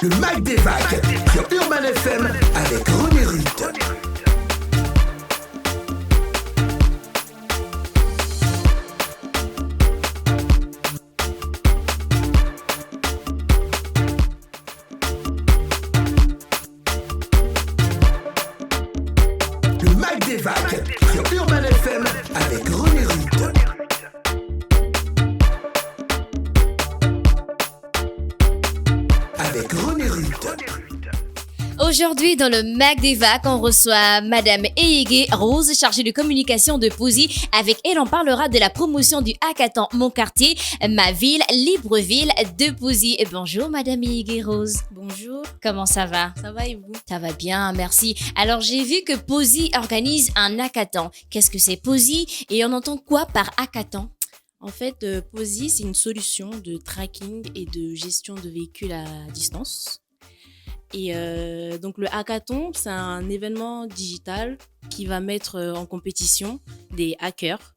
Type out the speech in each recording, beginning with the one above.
Le Mag des Vagues sur Urban FM avec René Rutte. Le Mag des Vagues sur Urban FM avec René Rutte. Avec René Rutte. Aujourd'hui, dans le Mag des Vagues, on reçoit Madame Eyege Rose, chargée de communication de Posi. Avec elle, on parlera de la promotion du hackathon Mon Quartier, ma ville, Libreville de Posi. Et bonjour, Madame Eyege Rose. Bonjour, Comment ça va? ça va et vous? Ça va bien, merci. Alors, j'ai vu que Posi organise un hackathon. Qu'est-ce que c'est Posi et on entend quoi par hackathon? En fait, Posi, c'est une solution de tracking et de gestion de véhicules à distance. Et donc, le hackathon, c'est un événement digital qui va mettre en compétition des hackers.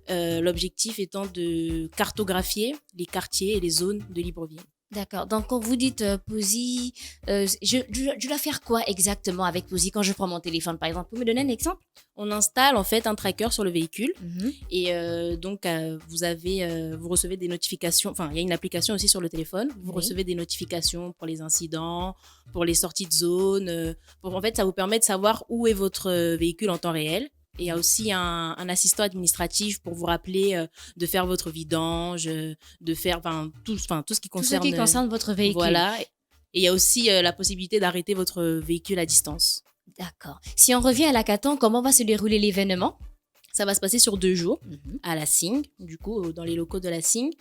L'objectif étant de cartographier les quartiers et les zones de Libreville. D'accord. Donc, quand vous dites Posi, je dois faire quoi exactement avec Posi quand je prends mon téléphone, par exemple? Vous me donner un exemple? On installe en fait un tracker sur le véhicule. Mhm. Et donc, vous recevez des notifications. Enfin, il y a une application aussi sur le téléphone. Vous Oui. recevez des notifications pour les incidents, pour les sorties de zone. En fait, ça vous permet de savoir où est votre véhicule en temps réel. Et il y a aussi un assistant administratif pour vous rappeler de faire votre vidange, de faire tout ce qui Tout ce concerne. qui concerne votre véhicule. Voilà. Et il y a aussi la possibilité d'arrêter votre véhicule à distance. D'accord. Si on revient à l'hackathon, comment va se dérouler l'événement? Ça va se passer sur 2 jours. Mhm. À la SING, du coup, dans les locaux de la SING.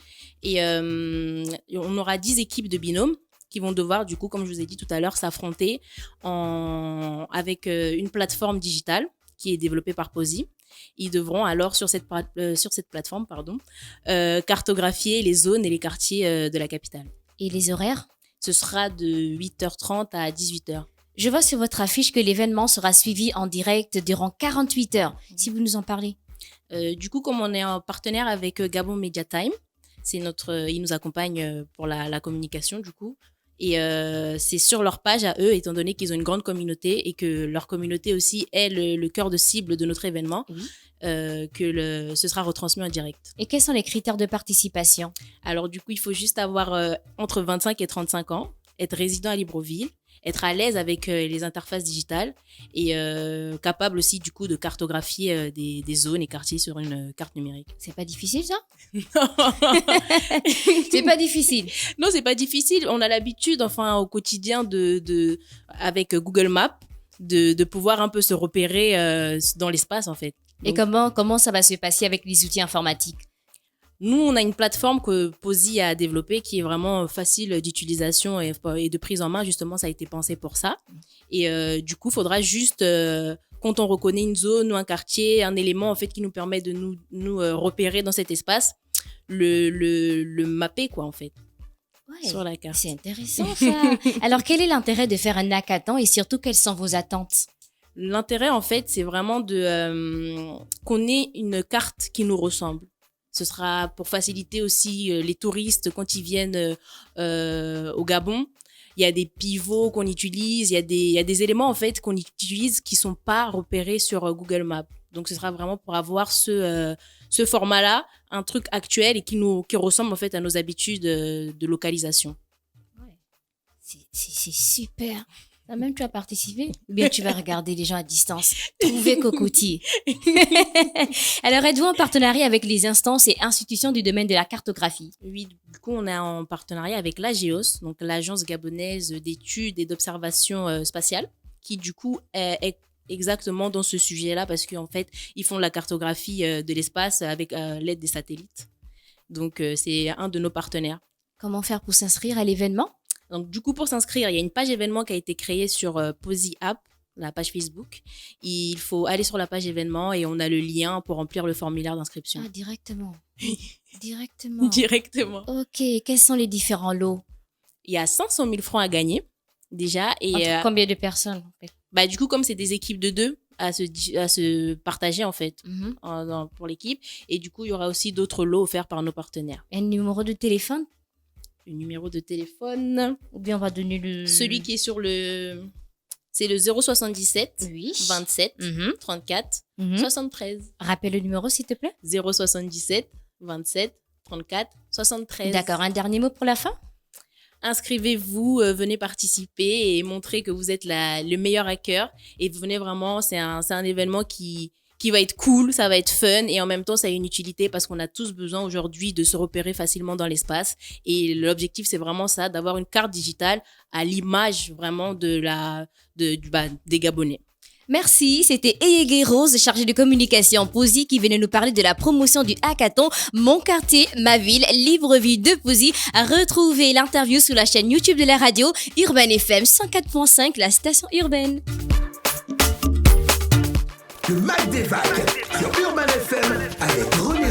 Et on aura 10 équipes de binômes qui vont devoir, du coup, comme je vous ai dit tout à l'heure, s'affronter avec une plateforme digitale qui est développée par Posi. Ils devront alors, sur cette plateforme, cartographier les zones et les quartiers de la capitale. Et les horaires? Ce sera de 8h30 à 18h. Je vois sur votre affiche que l'événement sera suivi en direct durant 48 heures. Si vous nous en parlez. Du coup, comme on est en partenaire avec Gabon Media Time, ils nous accompagnent pour la communication du coup. Et c'est sur leur page à eux, étant donné qu'ils ont une grande communauté et que leur communauté aussi est le cœur de cible de notre événement, Oui. ce sera retransmis en direct. Et quels sont les critères de participation? Alors du coup, il faut juste avoir entre 25 et 35 ans, être résident à Libreville, être à l'aise avec les interfaces digitales et capable aussi du coup de cartographier des zones et quartiers sur une carte numérique. C'est pas difficile, ça? C'est pas difficile. Non, c'est pas difficile. On a l'habitude, au quotidien, avec Google Maps, de pouvoir un peu se repérer dans l'espace, en fait. Et comment ça va se passer avec les outils informatiques? Nous, on a une plateforme que Posi a développée qui est vraiment facile d'utilisation et de prise en main. Justement, ça a été pensé pour ça. Et du coup, il faudra juste, quand on reconnaît une zone ou un quartier, un élément en fait qui nous permet de nous repérer dans cet espace, le mapper, quoi, en fait, Ouais. sur la carte. C'est intéressant, ça. Alors, quel est l'intérêt de faire un hackathon et surtout, quelles sont vos attentes? L'intérêt, en fait, c'est vraiment qu'on ait une carte qui nous ressemble. Ce sera pour faciliter aussi les touristes quand ils viennent au Gabon. Il y a des pivots qu'on utilise, il y a des éléments en fait qu'on utilise qui sont pas repérés sur Google Maps. Donc ce sera vraiment pour avoir ce format-là, un truc actuel et qui ressemble en fait à nos habitudes de localisation. C'est super. Même tu as participé ou bien tu vas regarder les gens à distance, trouver cocotier. Alors, êtes-vous en partenariat avec les instances et institutions du domaine de la cartographie? Oui, du coup, on est en partenariat avec l'AGEOS, donc l'Agence gabonaise d'études et d'observation spatiale, qui du coup est exactement dans ce sujet-là parce qu'en fait, ils font la cartographie de l'espace avec l'aide des satellites. Donc, c'est un de nos partenaires. Comment faire pour s'inscrire à l'événement? Donc, du coup, pour s'inscrire, il y a une page événement qui a été créée sur Posi App, la page Facebook. Il faut aller sur la page événement et on a le lien pour remplir le formulaire d'inscription. Ah, directement. Directement. Directement. Ok, quels sont les différents lots? Il y a 500 000 francs à gagner déjà. Et Entre combien de personnes en fait? du coup, comme c'est des équipes de 2 à se partager en fait Mhm. pour l'équipe. Et du coup, il y aura aussi d'autres lots offerts par nos partenaires. Un numéro de téléphone? le numéro de téléphone. Ou bien on va donner le... Celui qui est sur le... C'est le 077 Oui. 27 Mhm. 34 Mhm. 73. Rappelle le numéro, s'il te plaît. 077 27 34 73. D'accord, un dernier mot pour la fin? Inscrivez-vous, venez participer et montrer que vous êtes le meilleur hacker. Et venez vraiment, c'est un événement qui va être cool, ça va être fun et en même temps, ça a une utilité parce qu'on a tous besoin aujourd'hui de se repérer facilement dans l'espace. Et l'objectif, c'est vraiment ça, d'avoir une carte digitale à l'image vraiment des Gabonais. Merci, c'était Eyege Rose, chargée de communication Posi, qui venait nous parler de la promotion du hackathon Mon quartier, ma ville, libre vie de Posi. Retrouvez l'interview sur la chaîne YouTube de la radio Urban FM 104.5, la station urbaine. Le Mag des Vagues sur Urban FM avec René